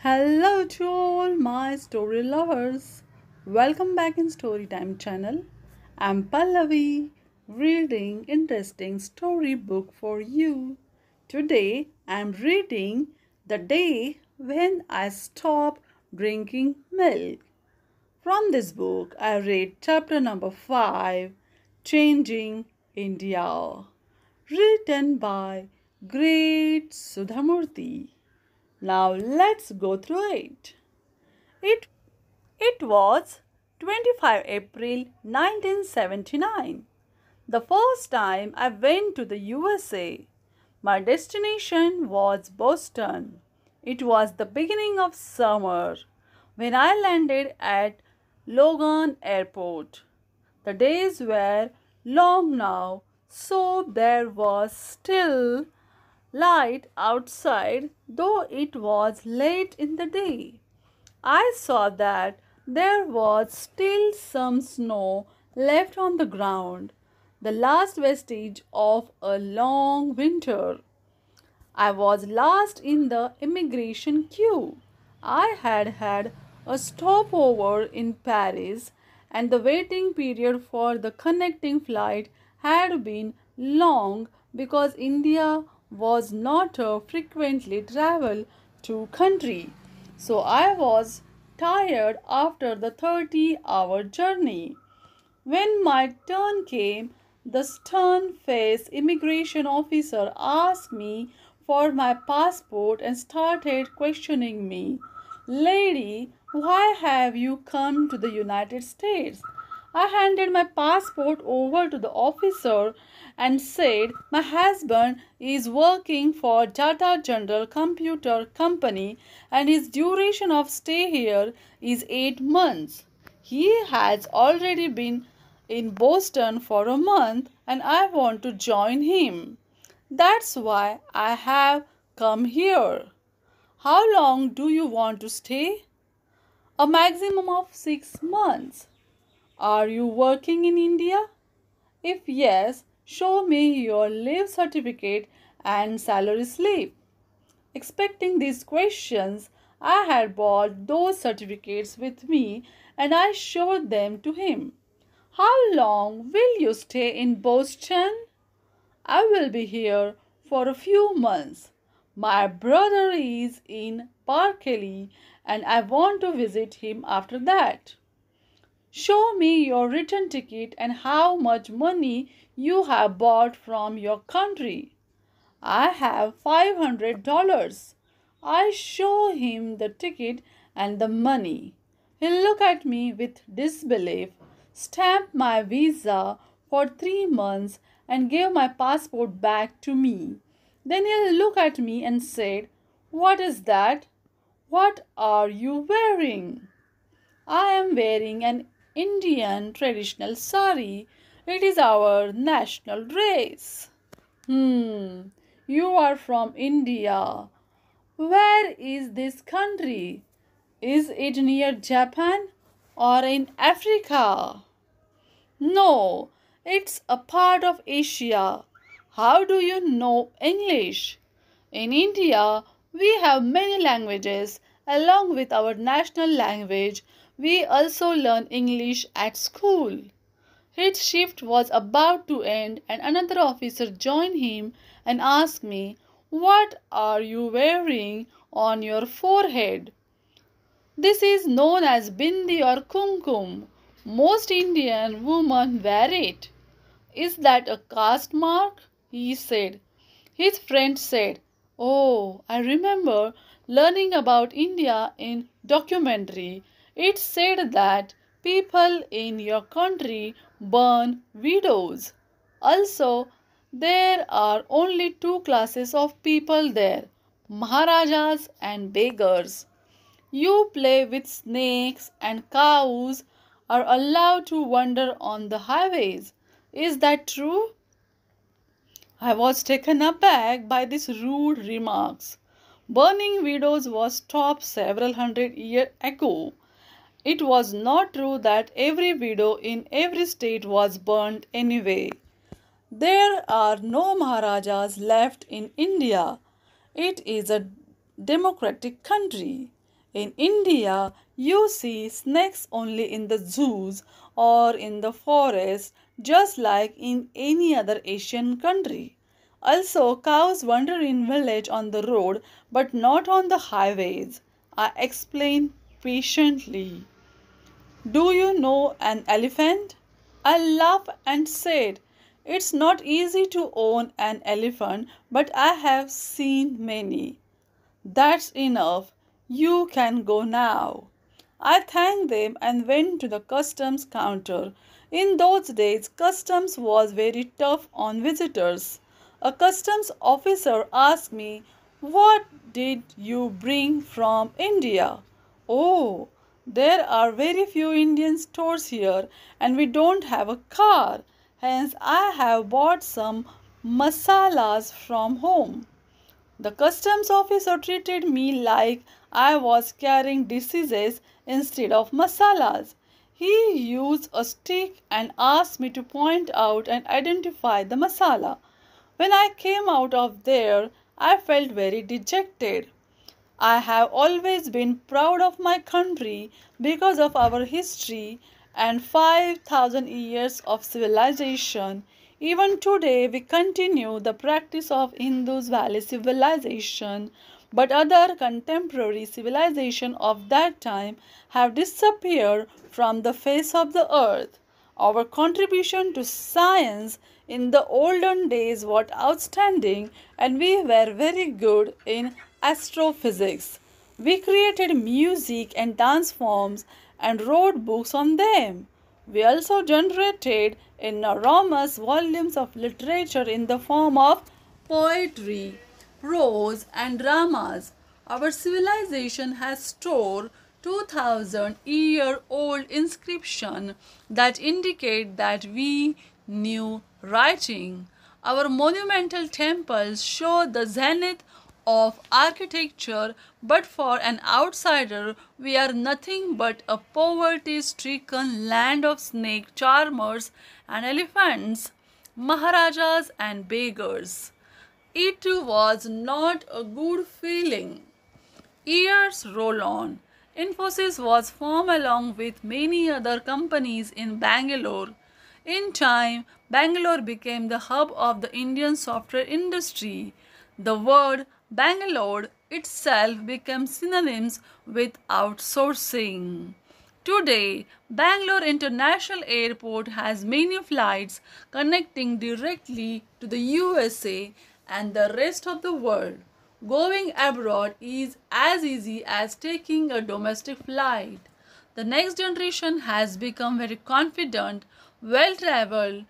Hello to all my story lovers. Welcome back in Storytime channel. I'm Pallavi reading interesting storybook for you. Today I'm reading The Day When I Stopped Drinking Milk. From this book I read chapter number 5, Changing India, written by great Sudha Murty. Now let's go through it. It, it was 25 April 1979. The first time I went to the USA. My destination was Boston. It was the beginning of summer when I landed at Logan Airport. The days were long now, so there was still light outside, though it was late in the day. I saw that there was still some snow left on the ground, the last vestige of a long winter. I was last in the immigration queue. I had had a stopover in Paris, and the waiting period for the connecting flight had been long because India was not a frequently traveled to country. So I was tired after the 30-hour journey. When my turn came, the stern-faced immigration officer asked me for my passport and started questioning me. Lady, why have you come to the United States? I handed my passport over to the officer and said my husband is working for Tata General Computer Company and his duration of stay here is 8 months. He has already been in Boston for a month and I want to join him. That's why I have come here. How long do you want to stay? A maximum of 6 months. Are you working in India? If yes, show me your leave certificate and salary slip. Expecting these questions, I had brought those certificates with me and I showed them to him. How long will you stay in Boston? I will be here for a few months. My brother is in Berkeley and I want to visit him after that. Show me your return ticket and how much money you have bought from your country. I have $500. I show him the ticket and the money. He looked at me with disbelief, stamped my visa for 3 months, and gave my passport back to me. Then he looked at me and said, "What is that? What are you wearing?" "I am wearing an Indian traditional sari. It is our national dress." You are from India. Where is this country? Is it near Japan or in Africa? No, it's a part of Asia. How do you know English? In India, we have many languages. Along with our national language, we also learn English at school. His shift was about to end, and another officer joined him and asked me, "What are you wearing on your forehead?" "This is known as bindi or kumkum. Most Indian women wear it." "Is that a caste mark?" he said. His friend said, "Oh, I remember learning about India in documentary. It said that people in your country burn widows. Also, there are only two classes of people there, Maharajas and beggars. You play with snakes and cows are allowed to wander on the highways. Is that true?" I was taken aback by these rude remarks. Burning widows was stopped several hundred years ago. It was not true that every widow in every state was burnt anyway. There are no Maharajas left in India. It is a democratic country. In India, you see snakes only in the zoos or in the forest, just like in any other Asian country. Also, cows wander in village on the road but not on the highways. I explain patiently. Do you know an elephant? I laughed and said, it's not easy to own an elephant, but I have seen many. That's enough. You can go now. I thanked them and went to the customs counter. In those days, customs was very tough on visitors. A customs officer asked me, what did you bring from India? Oh, there are very few Indian stores here and we don't have a car. Hence, I have bought some masalas from home. The customs officer treated me like I was carrying diseases instead of masalas. He used a stick and asked me to point out and identify the masala. When I came out of there, I felt very dejected. I have always been proud of my country because of our history and 5,000 years of civilization. Even today, we continue the practice of Indus Valley civilization, but other contemporary civilizations of that time have disappeared from the face of the earth. Our contribution to science in the olden days was outstanding, and we were very good in astrophysics. We created music and dance forms and wrote books on them. We also generated enormous volumes of literature in the form of poetry, prose, and dramas. Our civilization has stored 2000-year-old inscriptions that indicate that we knew writing. Our monumental temples show the zenith of architecture, but for an outsider, we are nothing but a poverty stricken land of snake charmers and elephants, maharajas and beggars. It was not a good feeling. Years roll on. Infosys was formed along with many other companies in Bangalore. In time, Bangalore became the hub of the Indian software industry. The word Bangalore itself became synonymous with outsourcing. Today, Bangalore International Airport has many flights connecting directly to the USA and the rest of the world. Going abroad is as easy as taking a domestic flight. The next generation has become very confident, well traveled,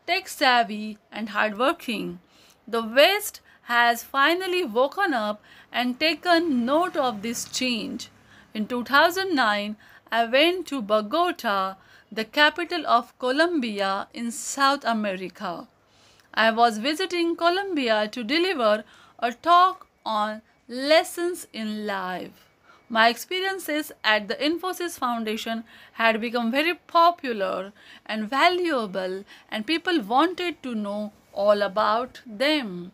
tech savvy, and hardworking. The West has finally woken up and taken note of this change. In 2009, I went to Bogota, the capital of Colombia in South America. I was visiting Colombia to deliver a talk on lessons in life. My experiences at the Infosys Foundation had become very popular and valuable, and people wanted to know all about them.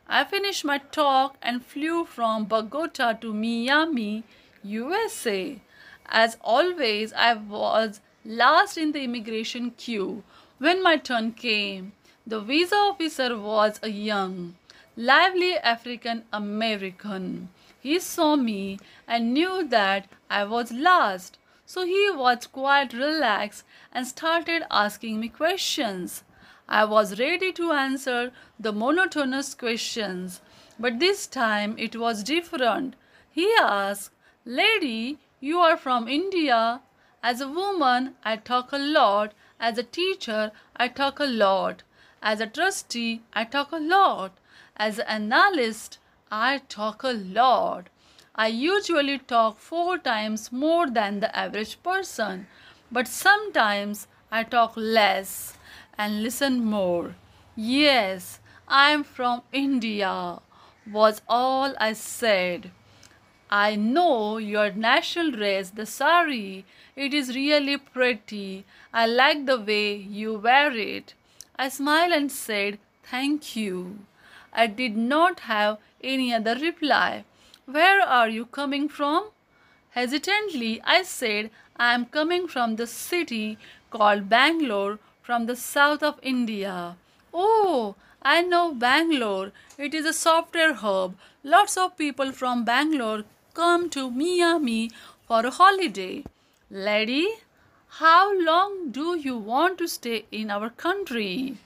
I finished my talk and flew from Bogota to Miami, USA. As always, I was last in the immigration queue. When my turn came, the visa officer was a young, lively African American. He saw me and knew that I was last, so he was quite relaxed and started asking me questions. I was ready to answer the monotonous questions, but this time it was different. He asked, lady, you are from India. As a woman, I talk a lot. As a teacher, I talk a lot. As a trustee, I talk a lot. As an analyst, I talk a lot. I usually talk 4 times more than the average person, but sometimes I talk less and listen more. Yes, I am from India, was all I said. I know your national dress, the sari. It is really pretty. I like the way you wear it. I smiled and said, thank you. I did not have any other reply. Where are you coming from? Hesitantly, I said, I am coming from the city called Bangalore from the south of India. Oh, I know Bangalore. It is a software hub. Lots of people from Bangalore come to Miami for a holiday. Lady, how long do you want to stay in our country?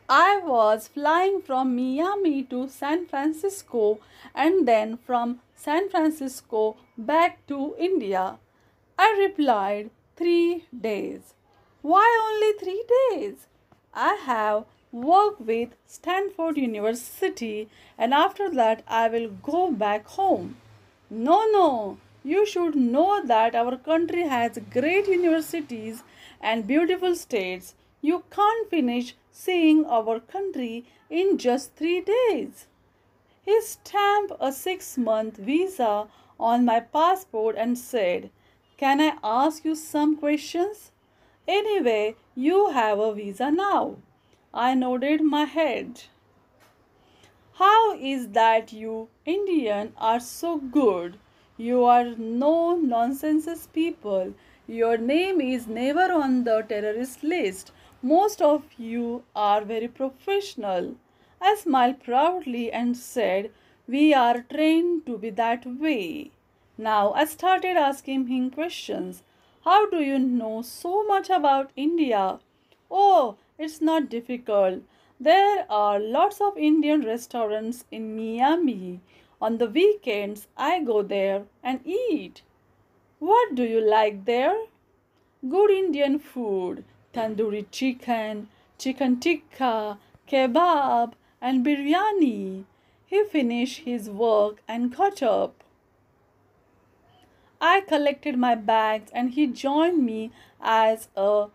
I was flying from Miami to San Francisco and then from San Francisco back to India. I replied, 3 days. Why only 3 days? I have worked with Stanford University and after that I will go back home. No, no, you should know that our country has great universities and beautiful states. You can't finish seeing our country in just 3 days. He stamped a 6-month visa on my passport and said, Can I ask you some questions? Anyway, you have a visa now. I nodded my head. How is that you Indian are so good? You are no nonsense people. Your name is never on the terrorist list. Most of you are very professional. I smiled proudly and said, We are trained to be that way. Now I started asking him questions. How do you know so much about India? Oh, it's not difficult. There are lots of Indian restaurants in Miami. On the weekends, I go there and eat. What do you like there? Good Indian food, tandoori chicken, chicken tikka, kebab, and biryani. He finished his work and got up. I collected my bags and he joined me as a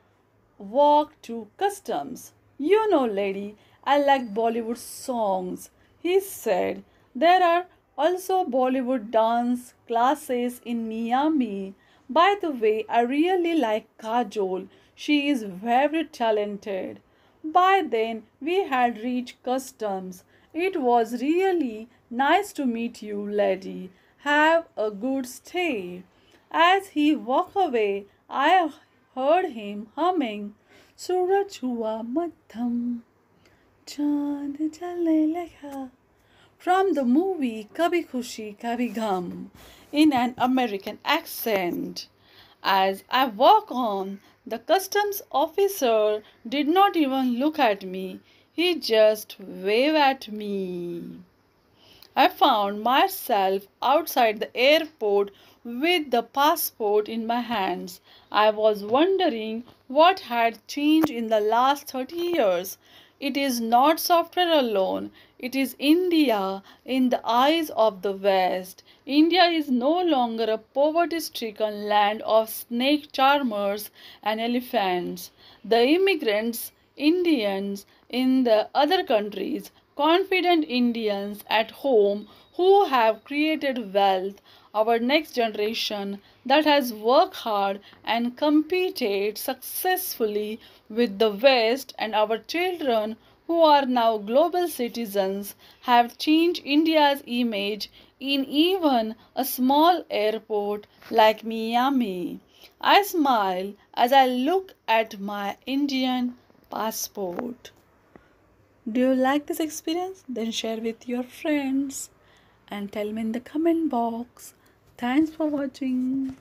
walk to customs. You know, lady, I like Bollywood songs. He said, There are also Bollywood dance classes in Miami. By the way, I really like Kajol. She is very talented. By then, we had reached customs. It was really nice to meet you, lady. Have a good stay. As he walked away, I heard him humming, Suraj hua madham, chand chalne lagha, from the movie Kabhi Khushi Kabhi Gham in an American accent. As I walked on, the customs officer did not even look at me. He just waved at me. I found myself outside the airport with the passport in my hands. I was wondering what had changed in the last 30 years. It is not software alone, it is India in the eyes of the West. India is no longer a poverty stricken land of snake charmers and elephants. The immigrants, Indians in the other countries, confident Indians at home who have created wealth, our next generation that has worked hard and competed successfully with the West, and our children who are now global citizens have changed India's image in even a small airport like Miami. I smile as I look at my Indian passport. Do you like this experience? Then share with your friends and tell me in the comment box. Thanks for watching.